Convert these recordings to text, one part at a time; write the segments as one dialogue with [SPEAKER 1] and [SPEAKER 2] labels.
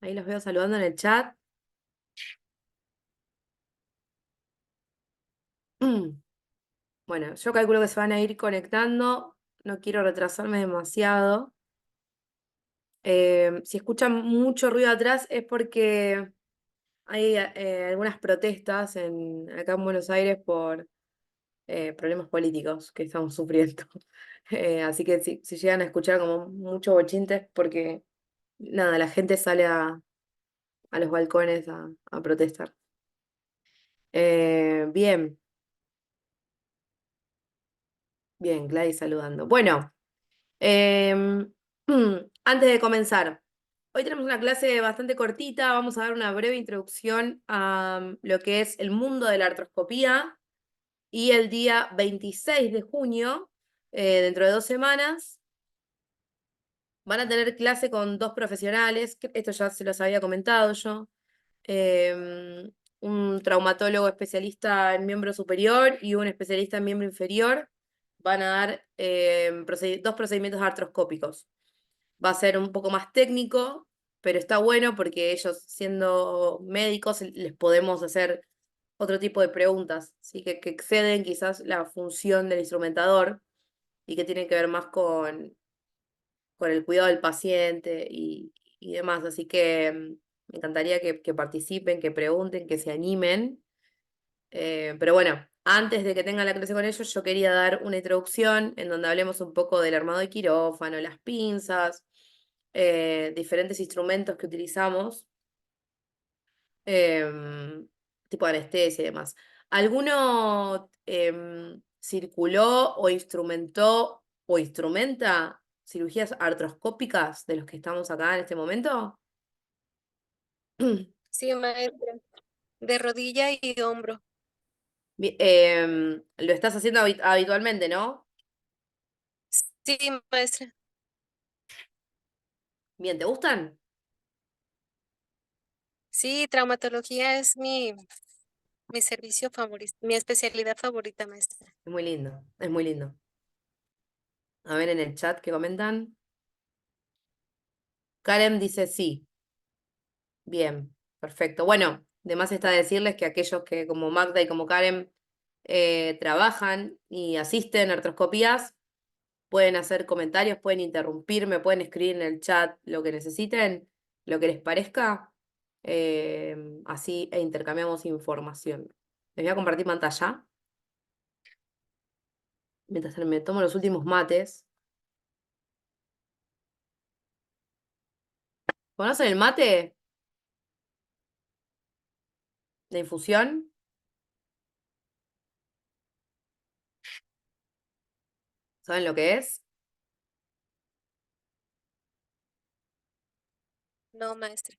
[SPEAKER 1] Ahí los veo saludando en el chat. Bueno, yo calculo que se van a ir conectando. No quiero retrasarme demasiado. Si escuchan mucho ruido atrás es porque hay algunas protestas acá en Buenos Aires por problemas políticos que estamos sufriendo. Así que si llegan a escuchar como mucho bochintes es porque, nada, la gente sale a los balcones a protestar. Bien, bien, Gladys saludando. Bueno. Em, antes de comenzar, hoy tenemos una clase bastante cortita, vamos a dar una breve introducción a lo que es el mundo de la artroscopía y el día 26 de junio, dentro de 2 semanas, van a tener clase con dos profesionales, que esto ya se los había comentado yo, em, un traumatólogo especialista en miembro superior y un especialista en miembro inferior. Van a dar dos procedimientos artroscópicos. Va a ser un poco más técnico, pero está bueno porque ellos, siendo médicos, les podemos hacer otro tipo de preguntas, ¿sí? Que exceden quizás la función del instrumentador y que tienen que ver más con el cuidado del paciente y demás. Así que me encantaría que participen, que pregunten, que se animen. Pero bueno, antes de que tengan la clase con ellos, yo quería dar una introducción en donde hablemos un poco del armado de quirófano, las pinzas, diferentes instrumentos que utilizamos, em, tipo de anestesia y demás. ¿Alguno circuló o instrumentó o instrumenta cirugías artroscópicas de los que estamos acá en este momento?
[SPEAKER 2] Sí, maestra, de rodilla y hombro.
[SPEAKER 1] Lo estás haciendo habitualmente, ¿no?
[SPEAKER 2] Sí, maestra.
[SPEAKER 1] Bien, ¿te gustan?
[SPEAKER 2] Sí, traumatología es mi servicio favorito, mi especialidad favorita, maestra.
[SPEAKER 1] Es muy lindo, es muy lindo. A ver en el chat qué comentan. Karen dice sí. Bien, perfecto. Bueno, de más está decirles que aquellos que como Magda y como Karen trabajan y asisten a artroscopías, pueden hacer comentarios, pueden interrumpirme, pueden escribir en el chat lo que necesiten, lo que les parezca. Así intercambiamos información. Les voy a compartir pantalla mientras me tomo los últimos mates. ¿Conocen el mate de infusión? ¿Saben lo que es?
[SPEAKER 2] No, maestra.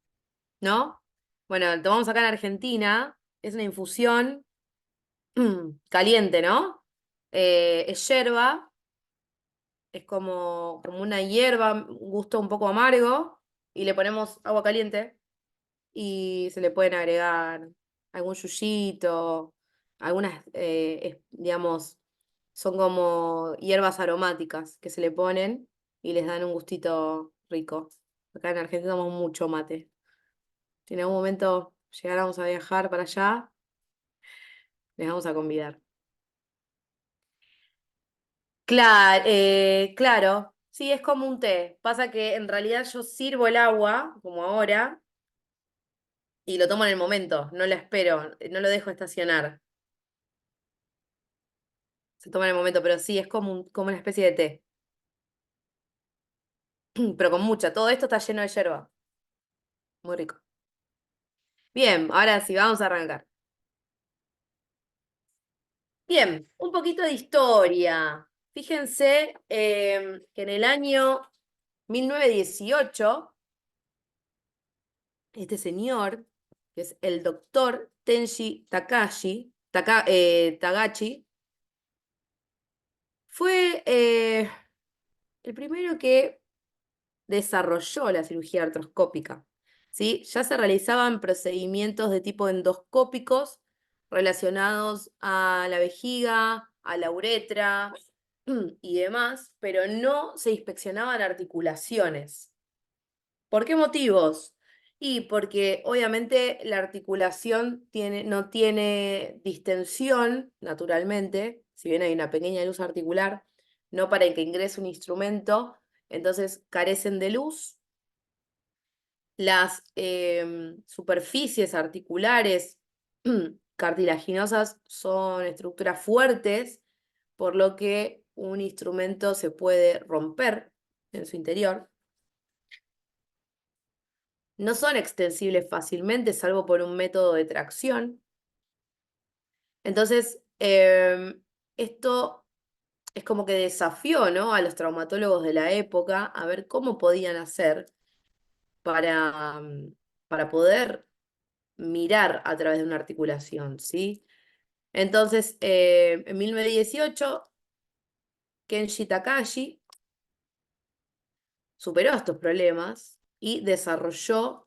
[SPEAKER 1] ¿No? Bueno, lo tomamos acá en Argentina. Es una infusión caliente, ¿no? Es yerba, es como una hierba, un gusto un poco amargo, y le ponemos agua caliente y se le pueden agregar algún yuyito, algunas, digamos, son como hierbas aromáticas que se le ponen y les dan un gustito rico. Acá en Argentina tomamos mucho mate. Si en algún momento llegáramos a viajar para allá, les vamos a convidar. Claro, claro, sí, es como un té. Pasa que en realidad yo sirvo el agua, como ahora, y lo tomo en el momento, no lo espero, no lo dejo estacionar. Se toma en el momento, pero sí, es como una especie de té, pero con mucha. Todo esto está lleno de yerba, muy rico. Bien, ahora sí, vamos a arrancar. Bien, un poquito de historia. Fíjense que en el año 1918 este señor, que es el doctor Tenji Tagachi, fue el primero que desarrolló la cirugía artroscópica. ¿Sí? Ya se realizaban procedimientos de tipo endoscópicos relacionados a la vejiga, a la uretra y demás, pero no se inspeccionaban articulaciones. ¿Por qué motivos? Y porque obviamente la articulación no tiene distensión, naturalmente, si bien hay una pequeña luz articular, no para que ingrese un instrumento, entonces carecen de luz. Las superficies articulares cartilaginosas son estructuras fuertes, por lo que un instrumento se puede romper en su interior. No son extensibles fácilmente, salvo por un método de tracción. Entonces, esto es como que desafió, ¿no?, a los traumatólogos de la época a ver cómo podían hacer para, para poder mirar a través de una articulación, ¿sí? Entonces, en 1918, Kenji Takahashi superó estos problemas y desarrolló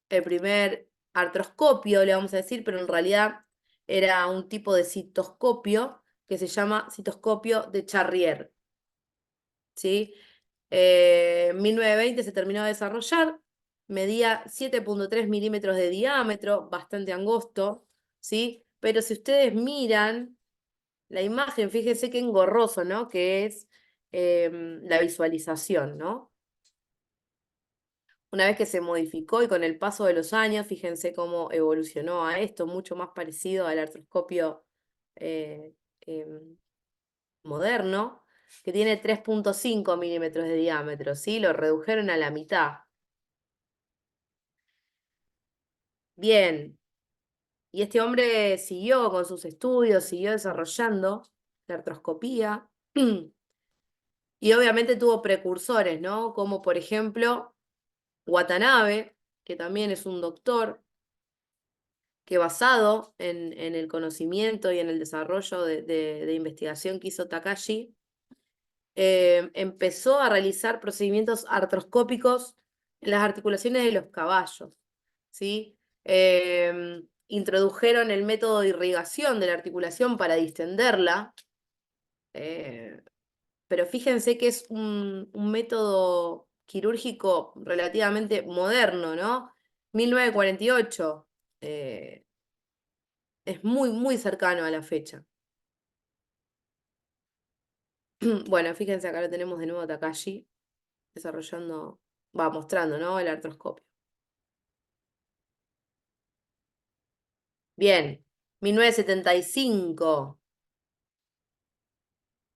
[SPEAKER 1] el primer artroscopio, le vamos a decir, pero en realidad era un tipo de citoscopio que se llama citoscopio de Charrier, ¿sí? En 1920 se terminó de desarrollar, medía 7,3 milímetros de diámetro, bastante angosto, ¿sí? Pero si ustedes miran la imagen, fíjense qué engorroso, ¿no?, que es la visualización, ¿no? Una vez que se modificó y con el paso de los años, fíjense cómo evolucionó a esto, mucho más parecido al artroscopio eh, em, moderno, que tiene 3,5 milímetros de diámetro, ¿sí? Lo redujeron a la mitad. Bien, y este hombre siguió con sus estudios, siguió desarrollando la artroscopía, y obviamente tuvo precursores, ¿no? Como por ejemplo Watanabe, que también es un doctor, que basado en el conocimiento y en el desarrollo de investigación que hizo Takashi, empezó a realizar procedimientos artroscópicos en las articulaciones de los caballos, ¿sí? Introdujeron el método de irrigación de la articulación para distenderla, pero fíjense que es un método quirúrgico relativamente moderno, ¿no? 1948, es muy, muy cercano a la fecha. Bueno, fíjense, acá lo tenemos de nuevo a Takashi desarrollando, va mostrando, ¿no?, el artroscopio. Bien, 1975.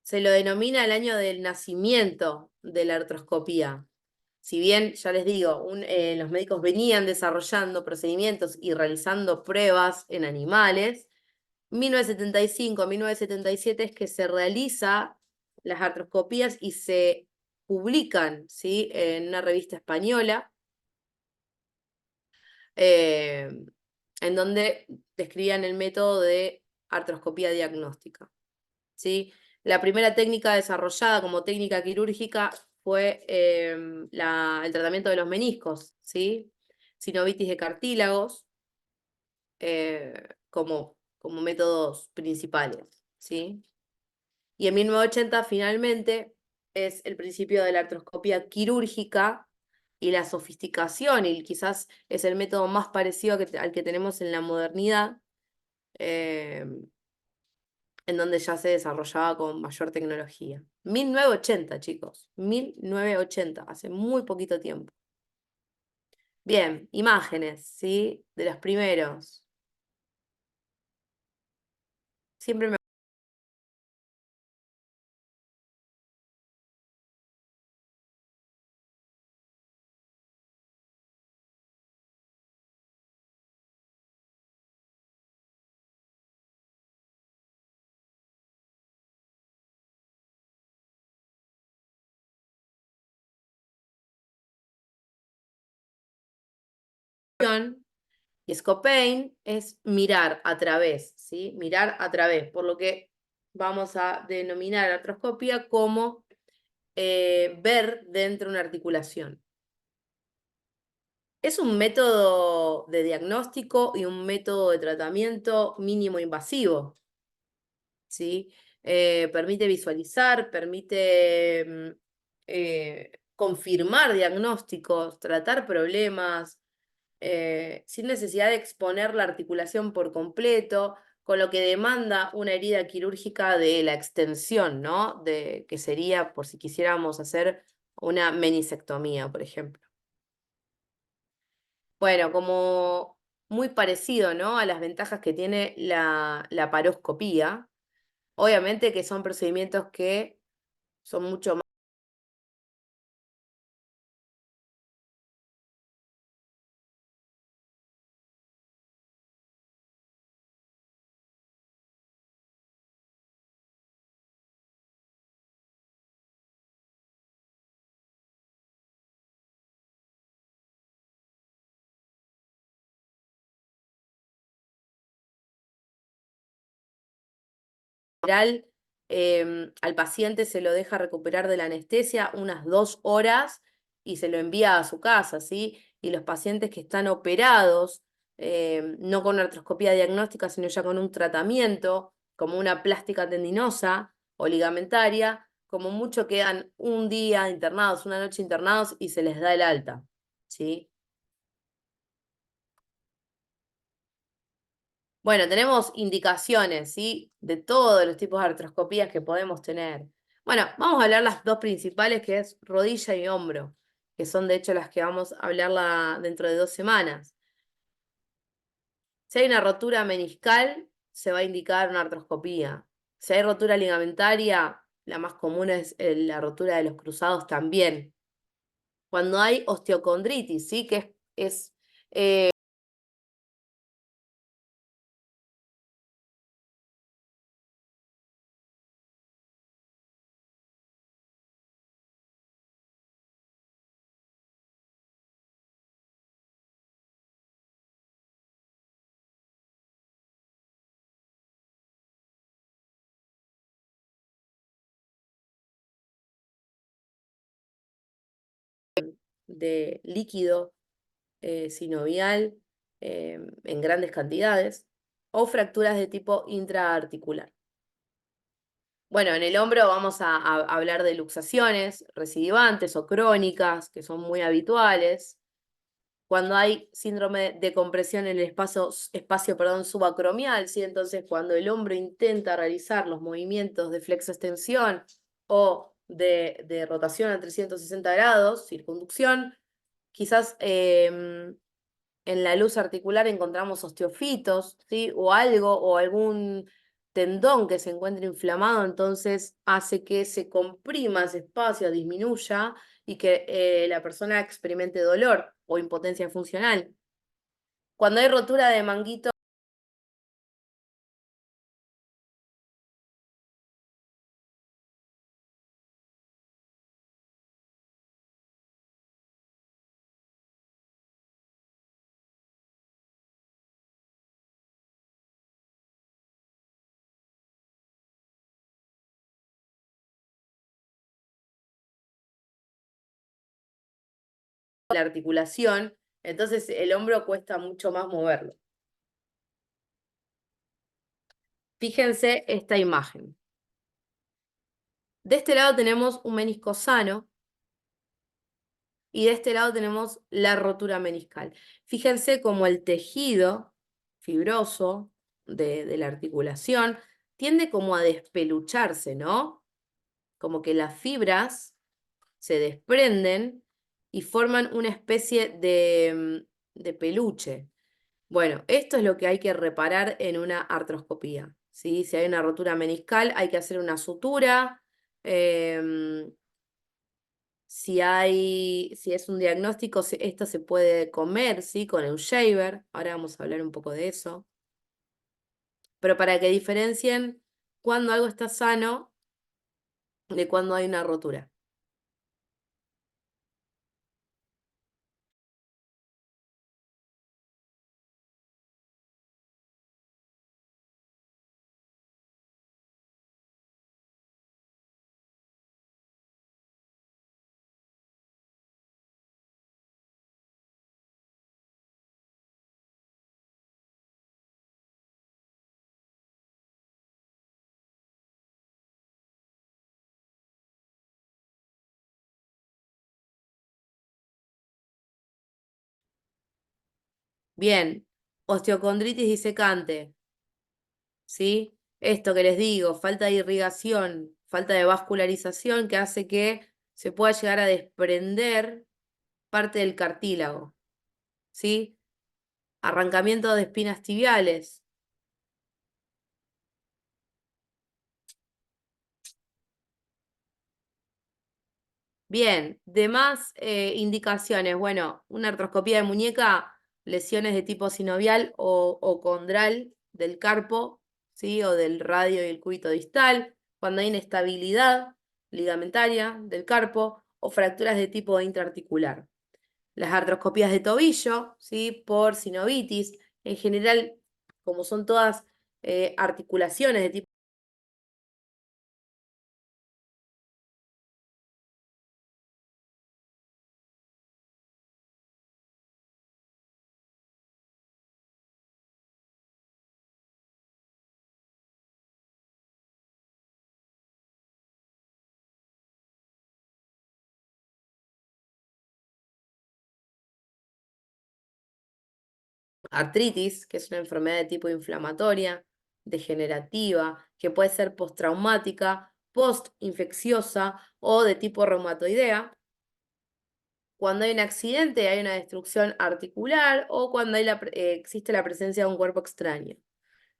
[SPEAKER 1] Se lo denomina el año del nacimiento de la artroscopía. Si bien, ya les digo, los médicos venían desarrollando procedimientos y realizando pruebas en animales, 1975 a 1977 es que se realiza las artroscopías y se publican, ¿sí?, en una revista española, eh, en donde describían el método de artroscopía diagnóstica, ¿sí? La primera técnica desarrollada como técnica quirúrgica fue el tratamiento de los meniscos, ¿sí? Sinovitis de cartílagos, como métodos principales, ¿sí? Y en 1980 finalmente es el principio de la artroscopía quirúrgica y la sofisticación, y quizás es el método más parecido al que tenemos en la modernidad, eh, en donde ya se desarrollaba con mayor tecnología. 1980, chicos, 1980, hace muy poquito tiempo. Bien, imágenes, ¿sí?, de los primeros. Siempre me... Y scopain es mirar a través, ¿sí? Mirar a través, por lo que vamos a denominar artroscopía como ver dentro de una articulación. Es un método de diagnóstico y un método de tratamiento mínimo invasivo, ¿sí? Permite visualizar, permite confirmar diagnósticos, tratar problemas, sin necesidad de exponer la articulación por completo, con lo que demanda una herida quirúrgica de la extensión, ¿no? Que sería por si quisiéramos hacer una menisectomía, por ejemplo. Bueno, como muy parecido, ¿no? A las ventajas que tiene la laparoscopía. Obviamente que son procedimientos que son mucho más general. Al paciente se lo deja recuperar de la anestesia unas 2 horas y se lo envía a su casa, ¿sí? Y los pacientes que están operados, no con artroscopía diagnóstica, sino ya con un tratamiento, como una plástica tendinosa o ligamentaria, como mucho quedan un día internados, una noche internados y se les da el alta, ¿sí? Bueno, tenemos indicaciones, ¿sí? De todos los tipos de artroscopías que podemos tener. Bueno, vamos a hablar las dos principales, que es rodilla y hombro, que son de hecho las que vamos a hablar dentro de 2 semanas. Si hay una rotura meniscal, se va a indicar una artroscopía. Si hay rotura ligamentaria, la más común es la rotura de los cruzados también. Cuando hay osteocondritis, ¿sí? Que es de líquido sinovial en grandes cantidades, o fracturas de tipo intraarticular. Bueno, en el hombro vamos a hablar de luxaciones recidivantes o crónicas, que son muy habituales. Cuando hay síndrome de compresión en el espacio subacromial, ¿sí? Entonces, cuando el hombro intenta realizar los movimientos de flexoextensión o de rotación a 360 grados, circunducción, quizás en la luz articular encontramos osteofitos, ¿sí? O algo, o algún tendón que se encuentre inflamado, entonces hace que se comprima ese espacio, disminuya y que la persona experimente dolor o impotencia funcional. Cuando hay rotura de manguito, la articulación, entonces el hombro cuesta mucho más moverlo. Fíjense esta imagen. De este lado tenemos un menisco sano, y de este lado tenemos la rotura meniscal. Fíjense cómo el tejido fibroso de la articulación tiende como a despelucharse, ¿no? Como que las fibras se desprenden y forman una especie de peluche. Bueno, esto es lo que hay que reparar en una artroscopía, ¿sí? Si hay una rotura meniscal, hay que hacer una sutura. Si es un diagnóstico, esto se puede comer, ¿sí? Con el shaver. Ahora vamos a hablar un poco de eso. Pero para que diferencien cuando algo está sano de cuando hay una rotura. Bien, osteocondritis disecante, ¿sí? Esto que les digo, falta de irrigación, falta de vascularización que hace que se pueda llegar a desprender parte del cartílago, ¿sí? Arrancamiento de espinas tibiales. Bien, demás indicaciones. Bueno, una artroscopía de muñeca, lesiones de tipo sinovial o condral del carpo, ¿sí? O del radio y el cúbito distal, cuando hay inestabilidad ligamentaria del carpo o fracturas de tipo intraarticular. Las artroscopías de tobillo, ¿sí? Por sinovitis. En general, como son todas articulaciones de tipo artritis, que es una enfermedad de tipo inflamatoria, degenerativa, que puede ser postraumática, postinfecciosa o de tipo reumatoidea. Cuando hay un accidente, hay una destrucción articular o cuando existe la presencia de un cuerpo extraño.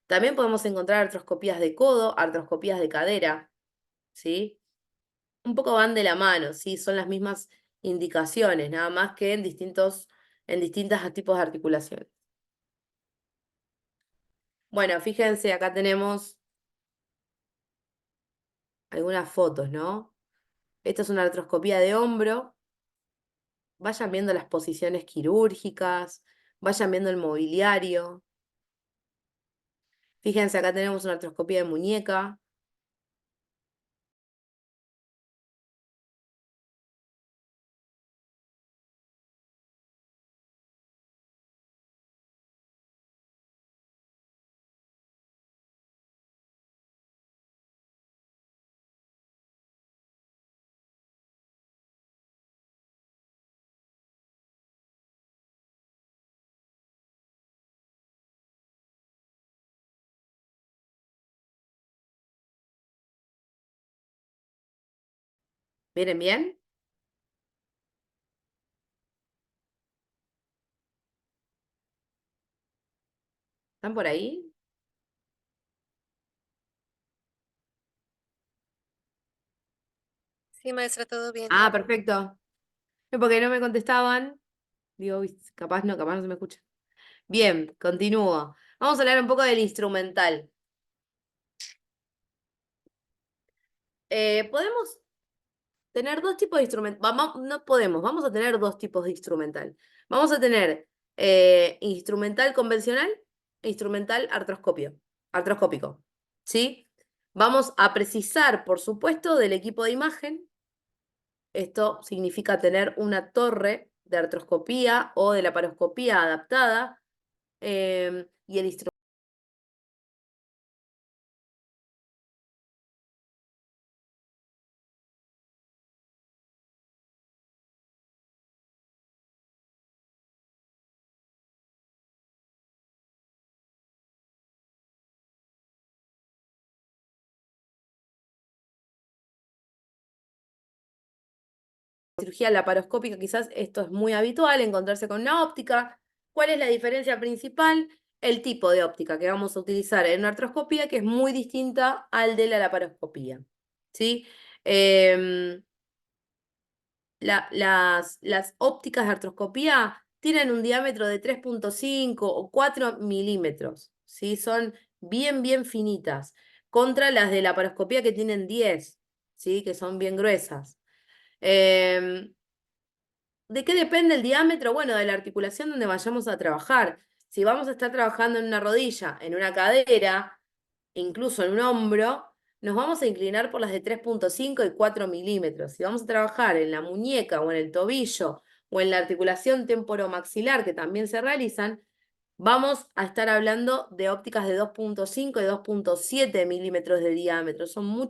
[SPEAKER 1] También podemos encontrar artroscopías de codo, artroscopías de cadera, ¿sí? Un poco van de la mano, ¿sí? Son las mismas indicaciones, nada más que en distintos tipos de articulación. Bueno, fíjense, acá tenemos algunas fotos, ¿no? Esta es una artroscopía de hombro. Vayan viendo las posiciones quirúrgicas, vayan viendo el mobiliario. Fíjense, acá tenemos una artroscopía de muñeca. ¿Miren bien? ¿Están por ahí?
[SPEAKER 2] Sí, maestra, todo bien.
[SPEAKER 1] Ah, perfecto. Porque no me contestaban. Digo, uy, capaz no se me escucha. Bien, continúo. Vamos a hablar un poco del instrumental. Podemos tener dos tipos de instrumental. No podemos, vamos a tener dos tipos de instrumental. Vamos a tener instrumental convencional e instrumental artroscópico. ¿Sí? Vamos a precisar, por supuesto, del equipo de imagen. Esto significa tener una torre de artroscopía o de laparoscopía adaptada y el instrumento. Cirugía laparoscópica, quizás esto es muy habitual, encontrarse con una óptica. ¿Cuál es la diferencia principal? El tipo de óptica que vamos a utilizar en una artroscopía, que es muy distinta al de la laparoscopía. ¿Sí? Em, las ópticas de artroscopía tienen un diámetro de 3,5 o 4 milímetros. ¿Sí? Son bien finitas, contra las de laparoscopía que tienen 10, ¿sí? Que son bien gruesas. Em, ¿De qué depende el diámetro? Bueno, de la articulación donde vayamos a trabajar. Si vamos a estar trabajando en una rodilla, en una cadera, incluso en un hombro, nos vamos a inclinar por las de 3,5 y 4 milímetros. Si vamos a trabajar en la muñeca o en el tobillo o en la articulación temporomaxilar, que también se realizan, vamos a estar hablando de ópticas de 2,5 y 2,7 milímetros de diámetro. Son mucho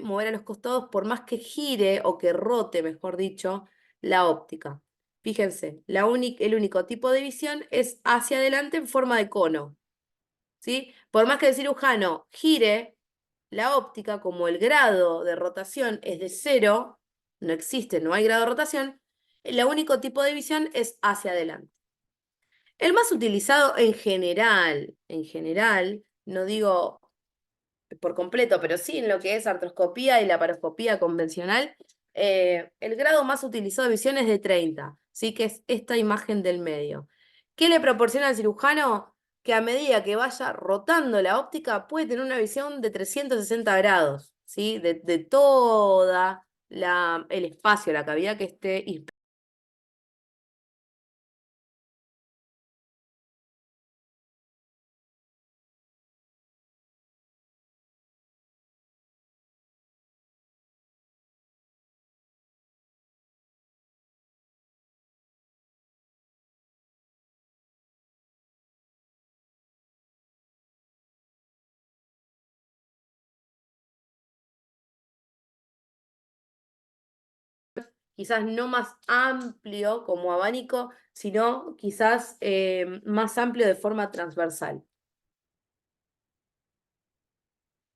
[SPEAKER 1] mover a los costados por más que gire o que rote, mejor dicho, la óptica. Fíjense, el único tipo de visión es hacia adelante en forma de cono. ¿Sí? Por más que el cirujano gire la óptica, como el grado de rotación es de 0, no existe, no hay grado de rotación, el único tipo de visión es hacia adelante. El más utilizado en general, no digo por completo, pero sí en lo que es artroscopía y laparoscopía convencional, el grado más utilizado de visión es de 30, ¿sí? Que es esta imagen del medio. ¿Qué le proporciona al cirujano? Que a medida que vaya rotando la óptica puede tener una visión de 360 grados, ¿sí? De toda el espacio, la cavidad que esté. Quizás no más amplio como abanico, sino quizás más amplio de forma transversal.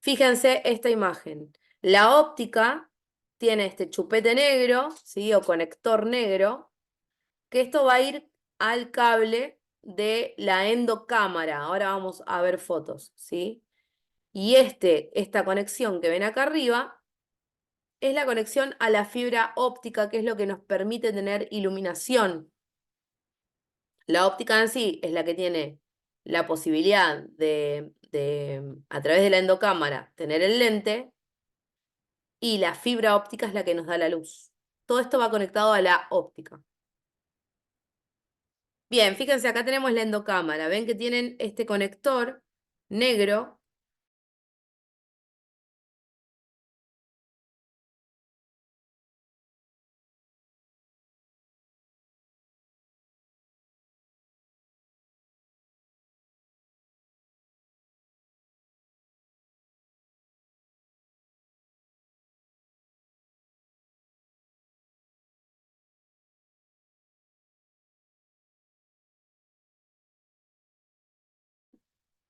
[SPEAKER 1] Fíjense esta imagen. La óptica tiene este chupete negro, ¿sí? O conector negro, que esto va a ir al cable de la endocámara. Ahora vamos a ver fotos, ¿sí? Y esta conexión que ven acá arriba es la conexión a la fibra óptica, que es lo que nos permite tener iluminación. La óptica en sí es la que tiene la posibilidad a través de la endocámara, tener el lente, y la fibra óptica es la que nos da la luz. Todo esto va conectado a la óptica. Bien, fíjense, acá tenemos la endocámara. Ven que tienen este conector negro.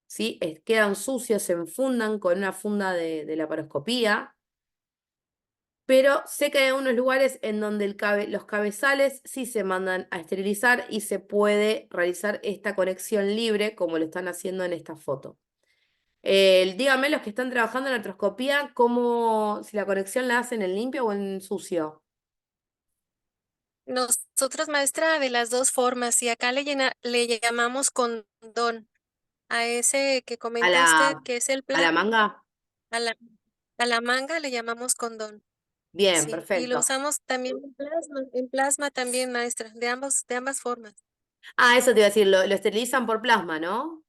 [SPEAKER 1] ¿Sí? Quedan sucios, se enfundan con una funda de laparoscopía. Pero sé que hay algunos lugares en donde los cabezales sí se mandan a esterilizar y se puede realizar esta conexión libre como lo están haciendo en esta foto. Díganme los que están trabajando en artroscopía, si la conexión la hacen en limpio o en sucio.
[SPEAKER 2] Nosotros, maestra, de las 2 formas, y acá le llamamos condón. A ese que
[SPEAKER 1] ¿A
[SPEAKER 2] comenta usted,
[SPEAKER 1] la,
[SPEAKER 2] que es el
[SPEAKER 1] a la
[SPEAKER 2] plasma,
[SPEAKER 1] manga?
[SPEAKER 2] a la a la manga le llamamos condón,
[SPEAKER 1] Bien,
[SPEAKER 2] sí, y lo
[SPEAKER 1] perfecto.
[SPEAKER 2] usamos también en plasma también, maestra, de ambas formas.
[SPEAKER 1] Ah, eso te iba a decir, lo esterilizan por plasma, ¿no?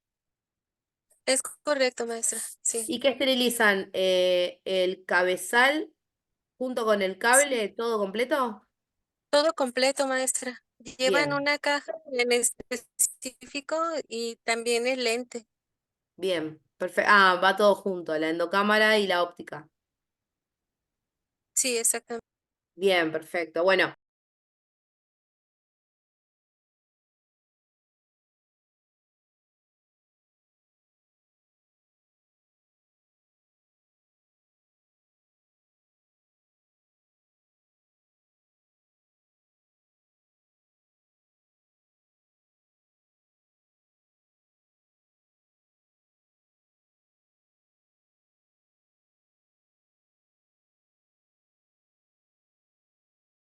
[SPEAKER 2] Es correcto, maestra, sí.
[SPEAKER 1] ¿Y qué esterilizan? ¿El cabezal junto con el
[SPEAKER 2] Sí,
[SPEAKER 1] cable, todo completo?
[SPEAKER 2] todo completo, maestra. Llevan
[SPEAKER 1] Bien,
[SPEAKER 2] una caja en específico y también el lente.
[SPEAKER 1] bien, perfecto. Ah, va todo junto, la endocámara y la óptica.
[SPEAKER 2] Sí, exactamente.
[SPEAKER 1] Bien, perfecto. Bueno,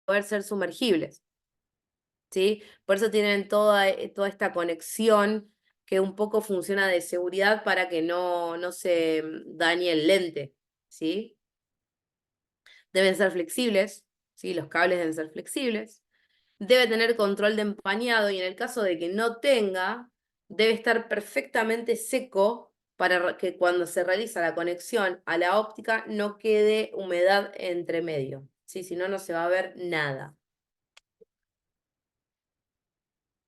[SPEAKER 1] poder ser sumergibles, ¿sí? Por eso tienen toda esta conexión que un poco funciona de seguridad para que no se dañe el lente, ¿sí? Deben ser flexibles, ¿sí? Los cables deben ser flexibles. Debe tener control de empañado y en el caso de que no tenga, debe estar perfectamente seco para que cuando se realiza la conexión a la óptica no quede humedad entre medio, ¿sí? Si no, no se va a ver nada.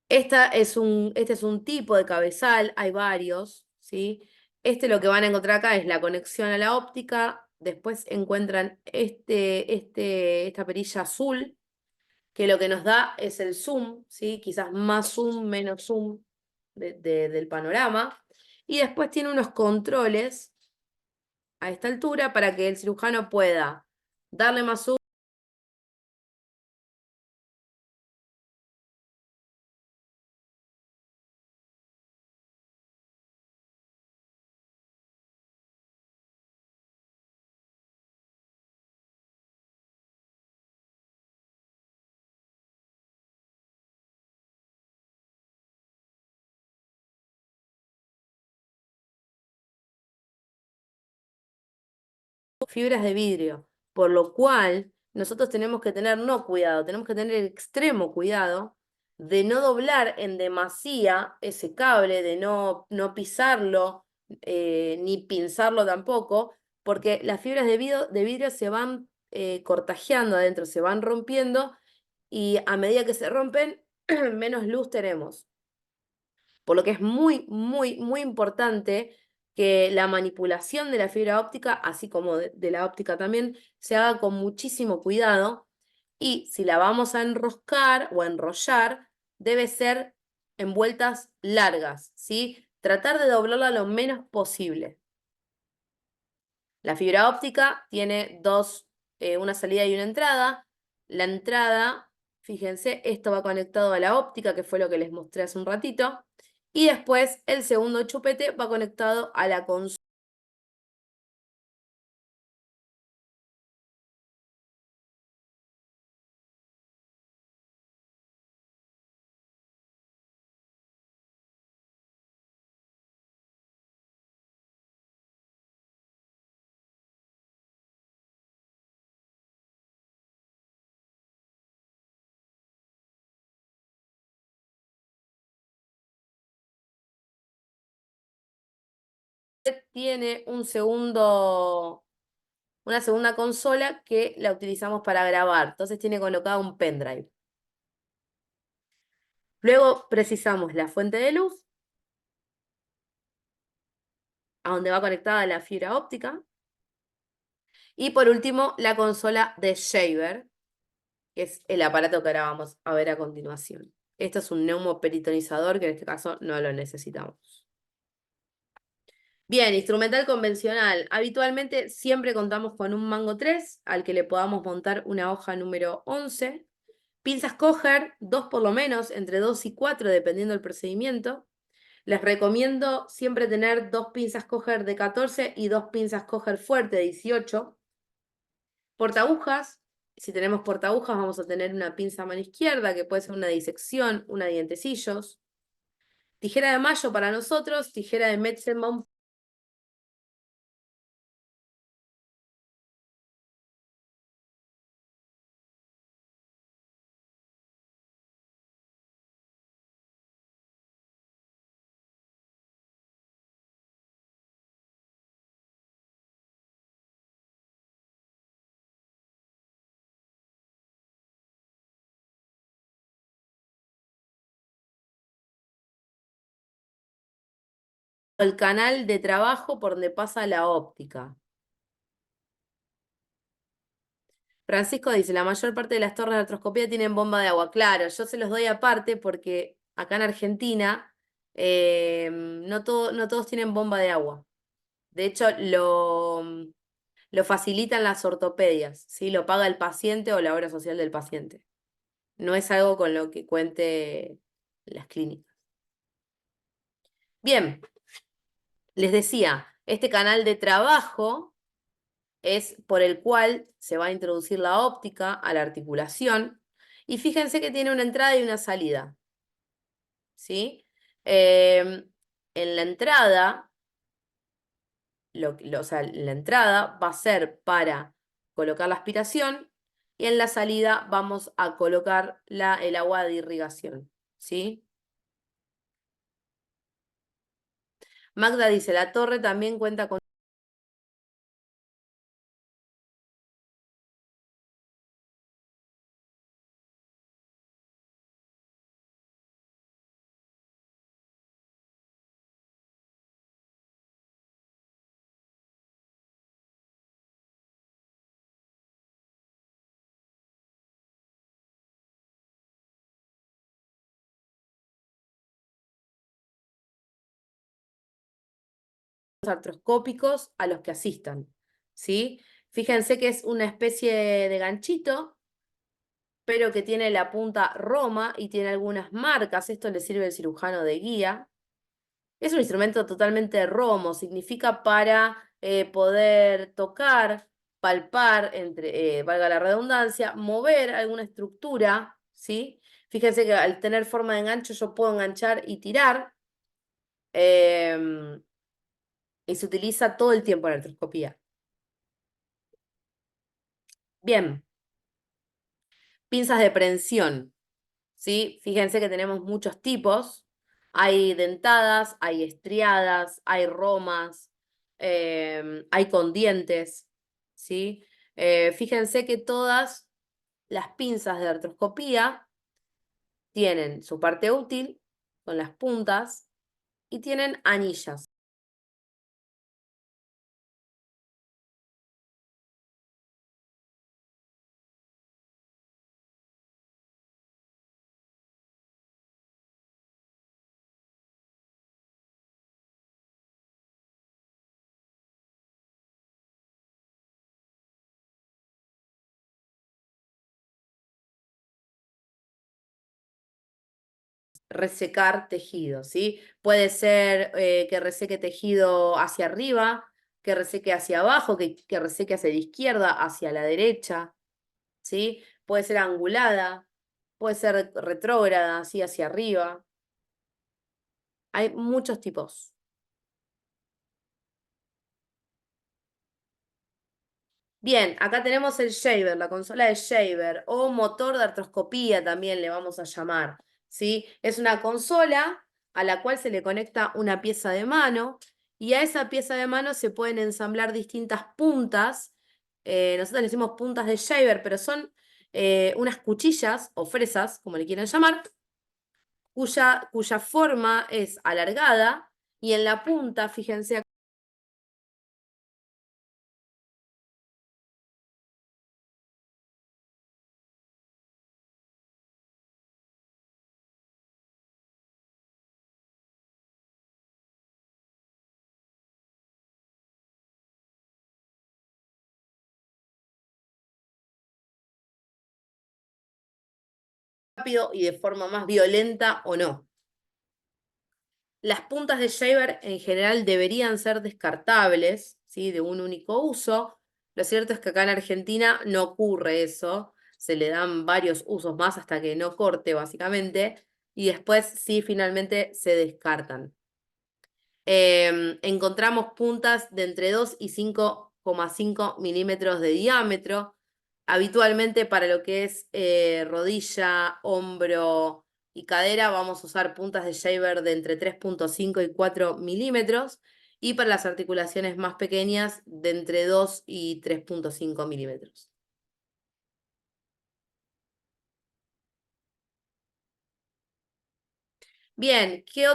[SPEAKER 1] Este es un tipo de cabezal, hay varios, ¿sí? Lo que van a encontrar acá es la conexión a la óptica, después encuentran esta perilla azul, que lo que nos da es el zoom, ¿sí? Quizás más zoom, menos zoom del panorama. Y después tiene unos controles a esta altura para que el cirujano pueda darle más zoom. Fibras de vidrio, por lo cual nosotros tenemos que tener no cuidado, tenemos que tener el extremo cuidado de no doblar en demasía ese cable, de no pisarlo, ni pinzarlo tampoco, porque las fibras de vidrio se van cortajeando adentro, se van rompiendo y a medida que se rompen, menos luz tenemos. Por lo que es muy, muy, muy importante que la manipulación de la fibra óptica, así como de la óptica también, se haga con muchísimo cuidado. Y si la vamos a enroscar o a enrollar, debe ser en vueltas largas, ¿sí? Tratar de doblarla lo menos posible. La fibra óptica tiene una salida y una entrada. La entrada, fíjense, esto va conectado a la óptica, que fue lo que les mostré hace un ratito. Y después el segundo chupete va conectado a la consola. Tiene una segunda consola que la utilizamos para grabar. Entonces tiene colocado un pendrive. Luego precisamos la fuente de luz, a donde va conectada la fibra óptica. Y por último, la consola de Shaver, que es el aparato que ahora vamos a ver a continuación. Esto es un neumoperitonizador, que en este caso no lo necesitamos. Bien, instrumental convencional. Habitualmente siempre contamos con un mango 3 al que le podamos montar una hoja número 11. Pinzas Coger, dos por lo menos, entre 2 y 4 dependiendo del procedimiento. Les recomiendo siempre tener dos pinzas Coger de 14 y dos pinzas Coger fuerte de 18. Portagujas, si tenemos portagujas vamos a tener una pinza a mano izquierda que puede ser una disección, una de dientecillos. Tijera de mayo para nosotros, tijera de Metzenbaum. El canal de trabajo por donde pasa la óptica. Francisco dice, la mayor parte de las torres de artroscopía tienen bomba de agua. Claro, yo se los doy aparte porque acá en Argentina no todos tienen bomba de agua. De hecho, lo facilitan las ortopedias, ¿sí? Lo paga el paciente o la obra social del paciente. No es algo con lo que cuente las clínicas. Bien, les decía, este canal de trabajo es por el cual se va a introducir la óptica a la articulación. Y fíjense que tiene una entrada y una salida, ¿sí? En la entrada, o sea, la entrada va a ser para colocar la aspiración y en la salida vamos a colocar el agua de irrigación, ¿sí? Magda dice, la torre también cuenta con artroscópicos a los que asistan, ¿sí? Fíjense que es una especie de ganchito, pero que tiene la punta roma y tiene algunas marcas. Esto le sirve al cirujano de guía. Es un instrumento totalmente romo, significa para poder tocar, palpar, valga la redundancia, mover alguna estructura, ¿sí? Fíjense que al tener forma de engancho yo puedo enganchar y tirar, em, y se utiliza todo el tiempo en la artroscopía. Bien, pinzas de prensión, ¿sí? Fíjense que tenemos muchos tipos. Hay dentadas, hay estriadas, hay romas, hay con dientes, ¿sí? Fíjense que todas las pinzas de artroscopía tienen su parte útil, con las puntas, y tienen anillas. Resecar tejido, ¿sí? Puede ser que reseque tejido hacia arriba, que reseque hacia abajo, que reseque hacia la izquierda, hacia la derecha, ¿sí? Puede ser angulada, puede ser retrógrada, así hacia arriba. Hay muchos tipos. Bien, acá tenemos el shaver, la consola de shaver o motor de artroscopía también le vamos a llamar, ¿sí? Es una consola a la cual se le conecta una pieza de mano y a esa pieza de mano se pueden ensamblar distintas puntas. Nosotros le decimos puntas de shaver, pero son unas cuchillas o fresas, como le quieran llamar, cuya forma es alargada y en la punta, fíjense, rápido y de forma más violenta o no. Las puntas de shaver en general deberían ser descartables, ¿sí? De un único uso. Lo cierto es que acá en Argentina no ocurre eso. Se le dan varios usos más hasta que no corte, básicamente. Y después sí, finalmente se descartan. Encontramos puntas de entre 2 y 5,5 milímetros de diámetro. Habitualmente para lo que es rodilla, hombro y cadera vamos a usar puntas de shaver de entre 3,5 y 4 milímetros. Y para las articulaciones más pequeñas de entre 2 y 3,5 milímetros. Bien, qué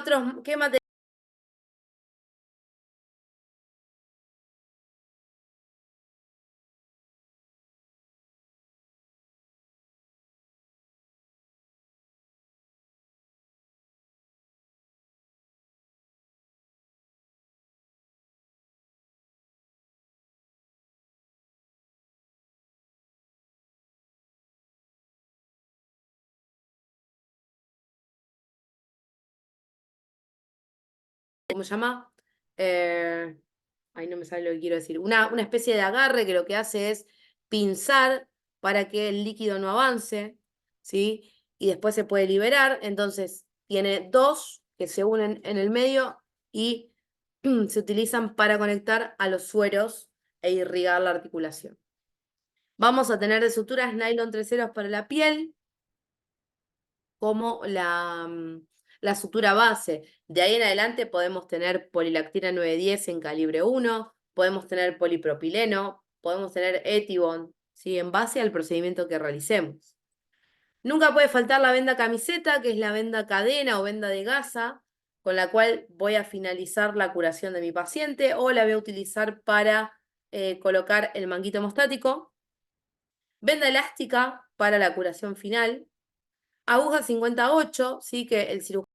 [SPEAKER 1] materiales? ¿Cómo se llama? Eh, Ahí no me sale lo que quiero decir. Una especie de agarre que lo que hace es pinzar para que el líquido no avance, ¿sí? Y después se puede liberar. Entonces, tiene dos que se unen en el medio y se utilizan para conectar a los sueros e irrigar la articulación. Vamos a tener de suturas nylon 3 ceros para la piel, como la sutura base. De ahí en adelante podemos tener polilactina 910 en calibre 1, podemos tener polipropileno, podemos tener Etibond, ¿sí? En base al procedimiento que realicemos. Nunca puede faltar la venda camiseta, que es la venda cadena o venda de gasa, con la cual voy a finalizar la curación de mi paciente o la voy a utilizar para colocar el manguito hemostático. Venda elástica para la curación final. Aguja 58, ¿sí? Que el cirujano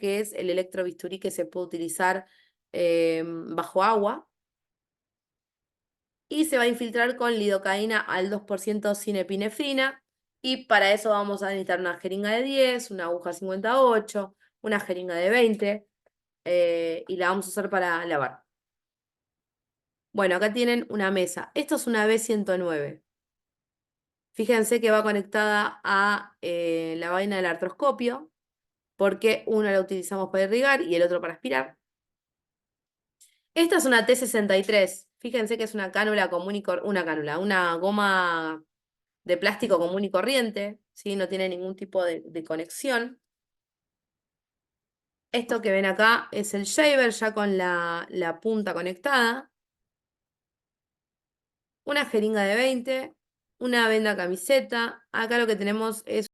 [SPEAKER 1] que es el electrobisturí que se puede utilizar bajo agua. Y se va a infiltrar con lidocaína al 2% sin epinefrina. Y para eso vamos a necesitar una jeringa de 10, una aguja 58, una jeringa de 20, y la vamos a usar para lavar. Bueno, acá tienen una mesa. Esto es una B109. Fíjense que va conectada a la vaina del artroscopio, porque uno la utilizamos para irrigar y el otro para aspirar. Esta es una T63. Fíjense que es una cánula común y una goma de plástico común y corriente, ¿sí? No tiene ningún tipo de conexión. Esto que ven acá es el shaver ya con la punta conectada. Una jeringa de 20, una venda camiseta. Acá lo que tenemos es...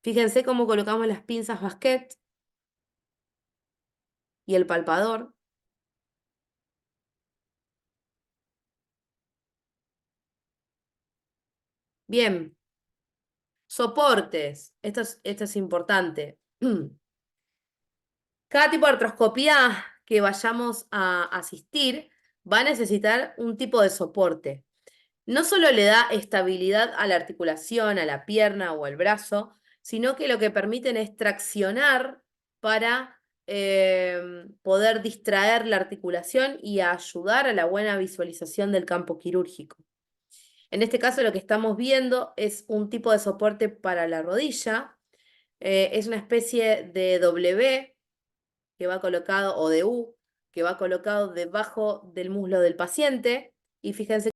[SPEAKER 1] Fíjense cómo colocamos las pinzas basquet y el palpador. Bien, soportes. Esto es importante. Cada tipo de artroscopía que vayamos a asistir va a necesitar un tipo de soporte. No solo le da estabilidad a la articulación, a la pierna o al brazo, sino que lo que permiten es traccionar para poder distraer la articulación y ayudar a la buena visualización del campo quirúrgico. En este caso lo que estamos viendo es un tipo de soporte para la rodilla. Es una especie de W que va colocado, o de U, que va colocado debajo del muslo del paciente. Y fíjense,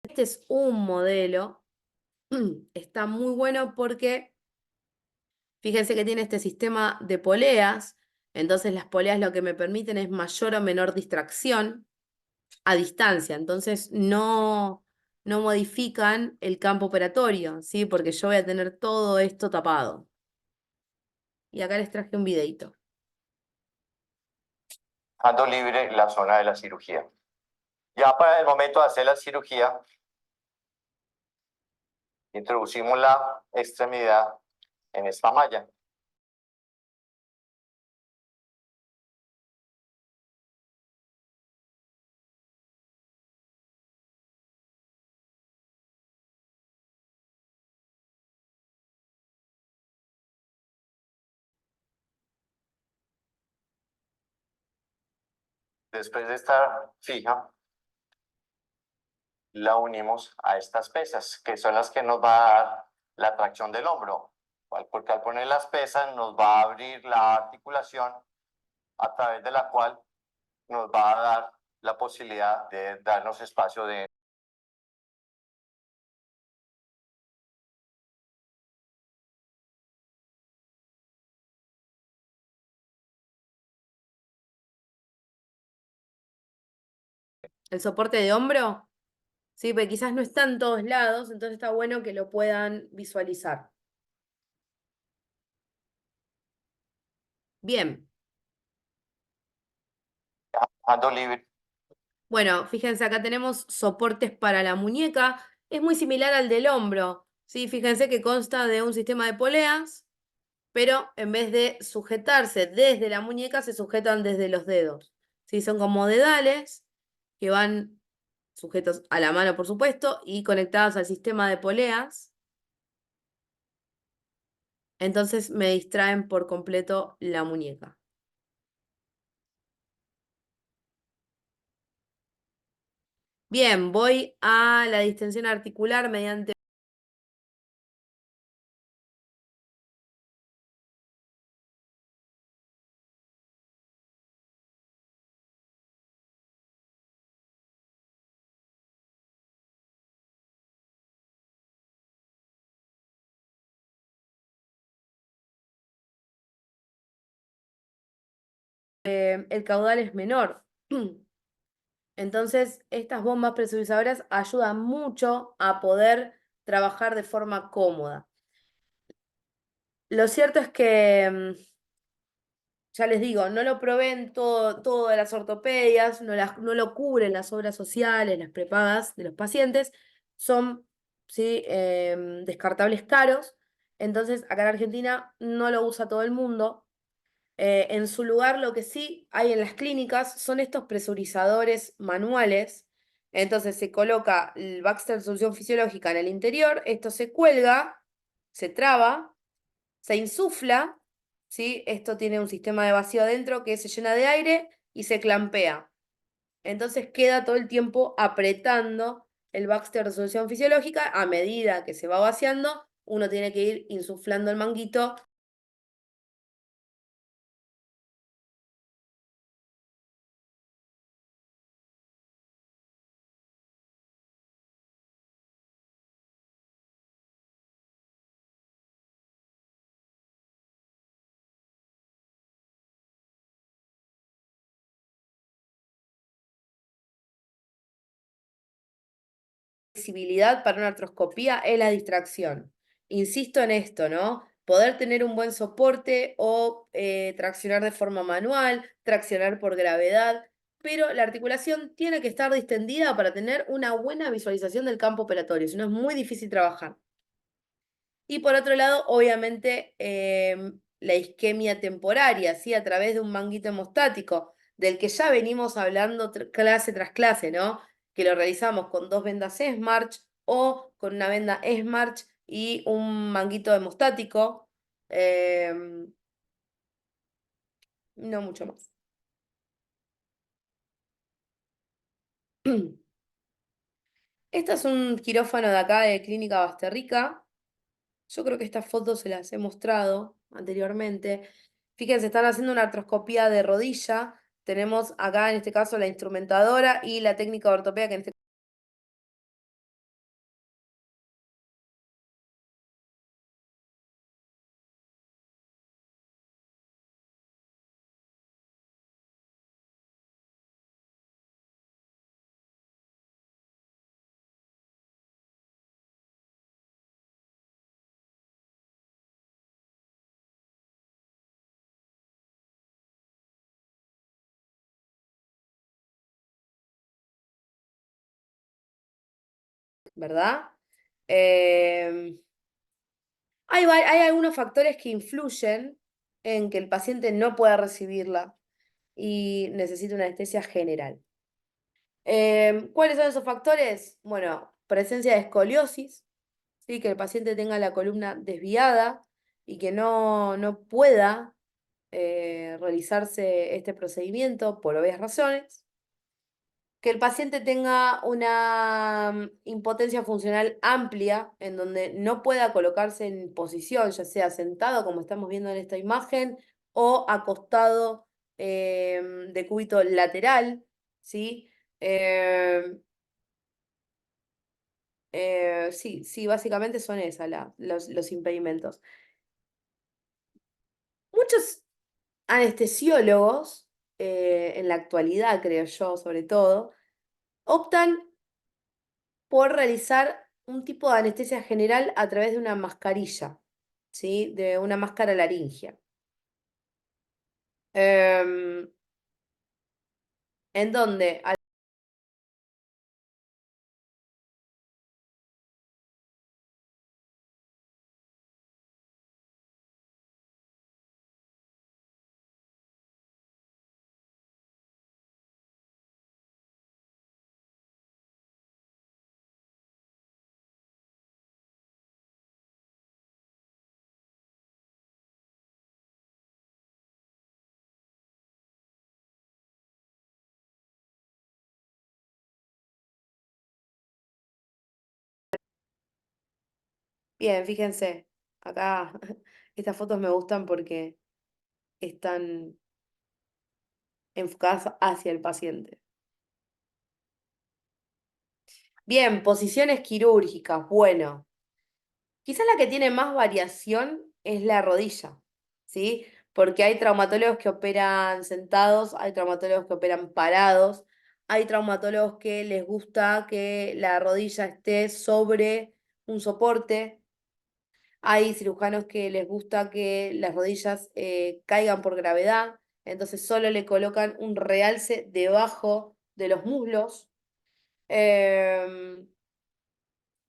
[SPEAKER 1] este es un modelo. Está muy bueno porque fíjense que tiene este sistema de poleas. Entonces las poleas lo que me permiten es mayor o menor distracción a distancia. Entonces no modifican el campo operatorio, ¿sí? Porque yo voy a tener todo esto tapado. Y acá les traje un videito.
[SPEAKER 3] Dejando libre la zona de la cirugía. Ya para el momento de hacer la cirugía, introducimos la extremidad en esta malla. Después de estar fija, la unimos a estas pesas, que son las que nos va a dar la tracción del hombro, porque al poner las pesas nos va a abrir la articulación a través de la cual nos va a dar la posibilidad de darnos espacio de...
[SPEAKER 1] El soporte de hombro, sí, porque quizás no está en todos lados, entonces está bueno que lo puedan visualizar. Bien.
[SPEAKER 3] Dejando libre.
[SPEAKER 1] Bueno, fíjense, acá tenemos soportes para la muñeca. Es muy similar al del hombro. ¿Sí? Fíjense que consta de un sistema de poleas, pero en vez de sujetarse desde la muñeca, se sujetan desde los dedos. ¿Sí? Son como dedales que van sujetos a la mano, por supuesto, y conectados al sistema de poleas. Entonces me distraen por completo la muñeca. Bien, voy a la distensión articular mediante el caudal es menor. Entonces, estas bombas presurizadoras ayudan mucho a poder trabajar de forma cómoda. Lo cierto es que, ya les digo, no lo probé en todas las ortopedias, no lo cubren las obras sociales, las prepagas de los pacientes, son, ¿sí? Descartables caros, entonces acá en Argentina no lo usa todo el mundo. En su lugar, lo que sí hay en las clínicas son estos presurizadores manuales. Entonces se coloca el Baxter de solución fisiológica en el interior, esto se cuelga, se traba, se insufla, ¿sí? Esto tiene un sistema de vacío adentro que se llena de aire y se clampea. Entonces queda todo el tiempo apretando el Baxter de solución fisiológica. A medida que se va vaciando, uno tiene que ir insuflando el manguito. Visibilidad para una artroscopía es la distracción. Insisto en esto, ¿no? Poder tener un buen soporte o traccionar de forma manual, traccionar por gravedad, pero la articulación tiene que estar distendida para tener una buena visualización del campo operatorio, si no es muy difícil trabajar. Y por otro lado, obviamente, la isquemia temporaria, ¿sí? A través de un manguito hemostático, del que ya venimos hablando clase tras clase, ¿no? Que lo realizamos con 2 vendas Smarch o con una venda Smarch y un manguito hemostático. No mucho más. Este es un quirófano de acá de Clínica Basterrica. Yo creo que estas fotos se las he mostrado anteriormente. Fíjense, están haciendo una artroscopía de rodilla. Tenemos acá en este caso la instrumentadora y la técnica de ortopedia que en este ¿verdad? Hay algunos factores que influyen en que el paciente no pueda recibirla y necesita una anestesia general. ¿Cuáles son esos factores? Bueno, presencia de escoliosis, ¿sí? Que el paciente tenga la columna desviada y que no pueda realizarse este procedimiento por obvias razones. Que el paciente tenga una impotencia funcional amplia, en donde no pueda colocarse en posición, ya sea sentado, como estamos viendo en esta imagen, o acostado de cúbito lateral, ¿sí? Em, sí, básicamente son esas los impedimentos. Muchos anestesiólogos, en la actualidad, creo yo, sobre todo, optan por realizar un tipo de anestesia general a través de una mascarilla, ¿sí? De una máscara laringia. Em, en donde Bien, fíjense, acá estas fotos me gustan porque están enfocadas hacia el paciente. Bien, posiciones quirúrgicas. Bueno, quizás la que tiene más variación es la rodilla, ¿sí? Porque hay traumatólogos que operan sentados, hay traumatólogos que operan parados, hay traumatólogos que les gusta que la rodilla esté sobre un soporte, hay cirujanos que les gusta que las rodillas caigan por gravedad, entonces solo le colocan un realce debajo de los muslos. Em,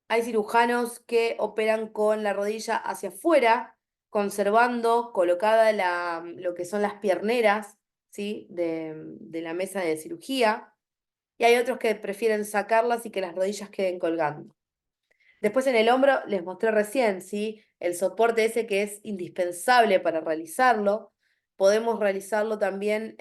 [SPEAKER 1] Hay cirujanos que operan con la rodilla hacia afuera, conservando colocada lo que son las pierneras, ¿sí? de la mesa de cirugía. Y hay otros que prefieren sacarlas y que las rodillas queden colgando. Después en el hombro les mostré recién, ¿sí? El soporte ese que es indispensable para realizarlo. Podemos realizarlo también.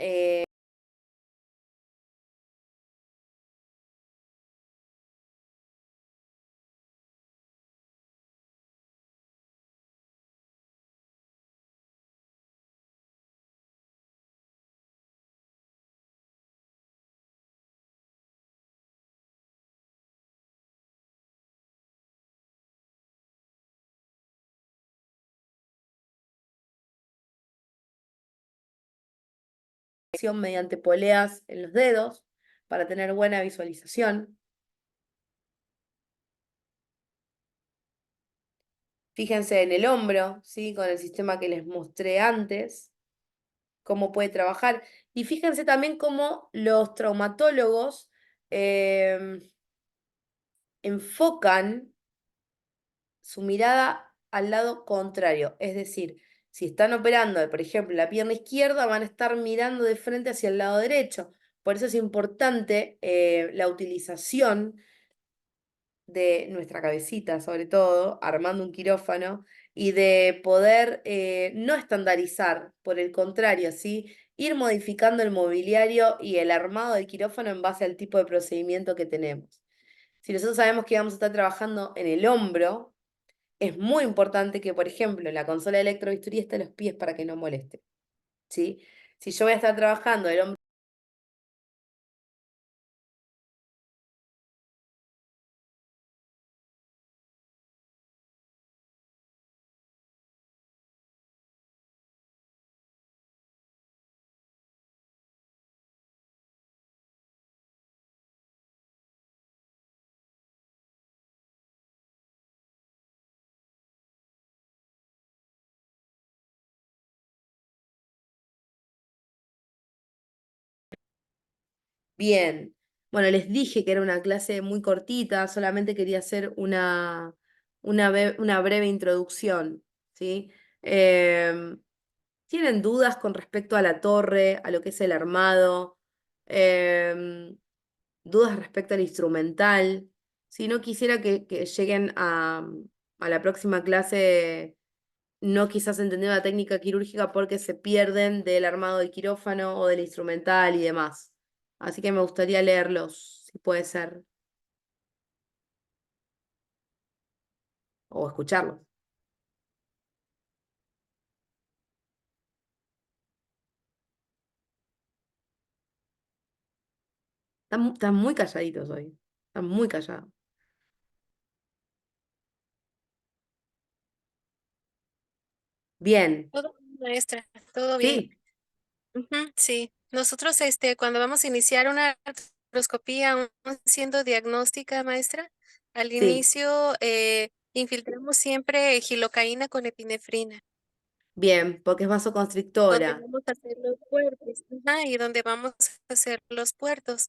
[SPEAKER 1] Mediante poleas en los dedos para tener buena visualización. Fíjense en el hombro, ¿sí? Con el sistema que les mostré antes, cómo puede trabajar. Y fíjense también cómo los traumatólogos enfocan su mirada al lado contrario. Es decir, si están operando, por ejemplo, la pierna izquierda, van a estar mirando de frente hacia el lado derecho. Por eso es importante la utilización de nuestra cabecita, sobre todo, armando un quirófano, y de poder no estandarizar, por el contrario, ¿sí? Ir modificando el mobiliario y el armado del quirófano en base al tipo de procedimiento que tenemos. Si nosotros sabemos que vamos a estar trabajando en el hombro, es muy importante que, por ejemplo, en la consola de electrobisturí esté los pies para que no moleste, ¿sí? Si yo voy a estar trabajando el hombro. Bien, bueno, les dije que era una clase muy cortita, solamente quería hacer una breve introducción, ¿sí? Em, ¿Tienen dudas con respecto a la torre, a lo que es el armado? Em, ¿Dudas respecto al instrumental? Si no quisiera que lleguen a la próxima clase no quizás entendiendo la técnica quirúrgica porque se pierden del armado del quirófano o del instrumental y demás. Así que me gustaría leerlos, si puede ser, o escucharlos. Están muy calladitos hoy. Están muy callados. Bien,
[SPEAKER 2] Todo bien, maestra, todo bien.
[SPEAKER 1] sí,
[SPEAKER 2] Ujú, sí, nosotros cuando vamos a iniciar una artroscopía, aún siendo diagnóstica, maestra, al
[SPEAKER 1] sí,
[SPEAKER 2] inicio infiltramos siempre gilocaína con epinefrina,
[SPEAKER 1] bien, porque es
[SPEAKER 2] donde
[SPEAKER 1] vasoconstrictora.
[SPEAKER 2] vamos a hacer los puertos, ajá, y donde vamos a hacer los puertos.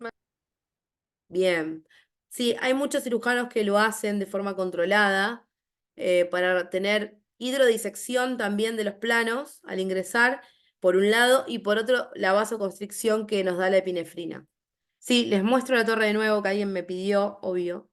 [SPEAKER 1] Bien. Sí, hay muchos cirujanos que lo hacen de forma controlada para tener hidrodisección también de los planos al ingresar, por un lado, y por otro, la vasoconstricción que nos da la epinefrina. Sí, les muestro la torre de nuevo que alguien me pidió, obvio.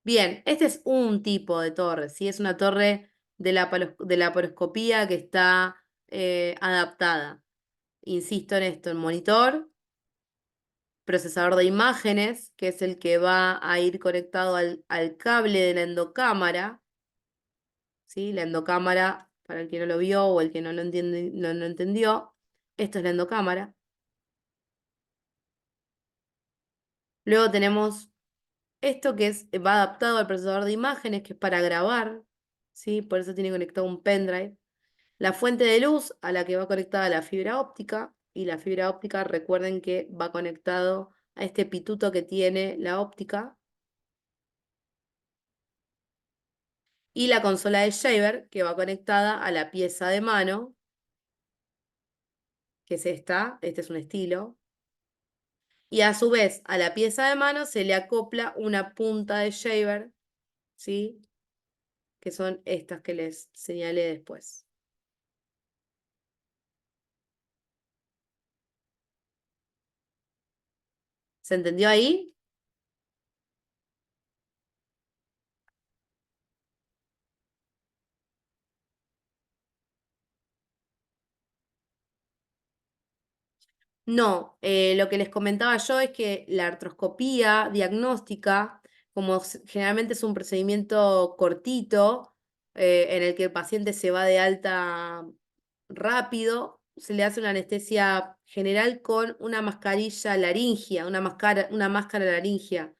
[SPEAKER 1] Bien, este es un tipo de torre, ¿sí? Es una torre de la laparoscopía que está adaptada. insisto en esto, el monitor, procesador de imágenes, que es el que va a ir conectado al cable de la endocámara, ¿sí? La endocámara, para el que no lo vio o el que no lo entiende, no lo entendió, esto es la endocámara. Luego tenemos esto que va adaptado al procesador de imágenes, que es para grabar, ¿sí? Por eso tiene conectado un pendrive. La fuente de luz a la que va conectada la fibra óptica, y la fibra óptica, recuerden que va conectado a este pituto que tiene la óptica. Y la consola de Shaver, que va conectada a la pieza de mano, que es esta, este es un estilo. Y a su vez, a la pieza de mano se le acopla una punta de Shaver, ¿sí? Que son estas que les señalé después. ¿Se entendió ahí? No, lo que les comentaba yo es que la artroscopía diagnóstica, como generalmente es un procedimiento cortito, en el que el paciente se va de alta rápido, se le hace una anestesia general con una mascarilla laringia, una máscara laringia,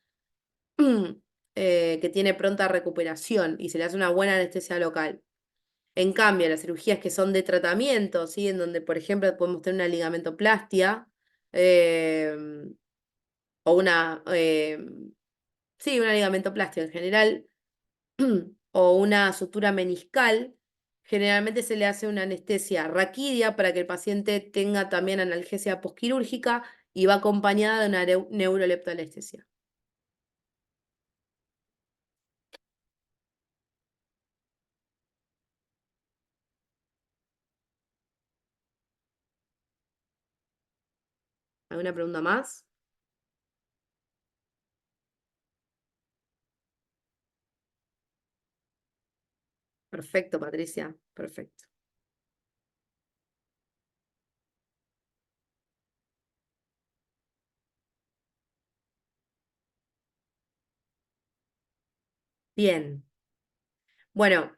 [SPEAKER 1] que tiene pronta recuperación y se le hace una buena anestesia local. En cambio, las cirugías que son de tratamiento, ¿sí? En donde, por ejemplo, podemos tener una ligamentoplastia, eh, o sí, una ligamentoplastia en general, o una sutura meniscal, generalmente se le hace una anestesia raquídea para que el paciente tenga también analgesia posquirúrgica y va acompañada de una neuroleptoanestesia. ¿Alguna pregunta más? Perfecto, Patricia. Perfecto. Bien. Bueno,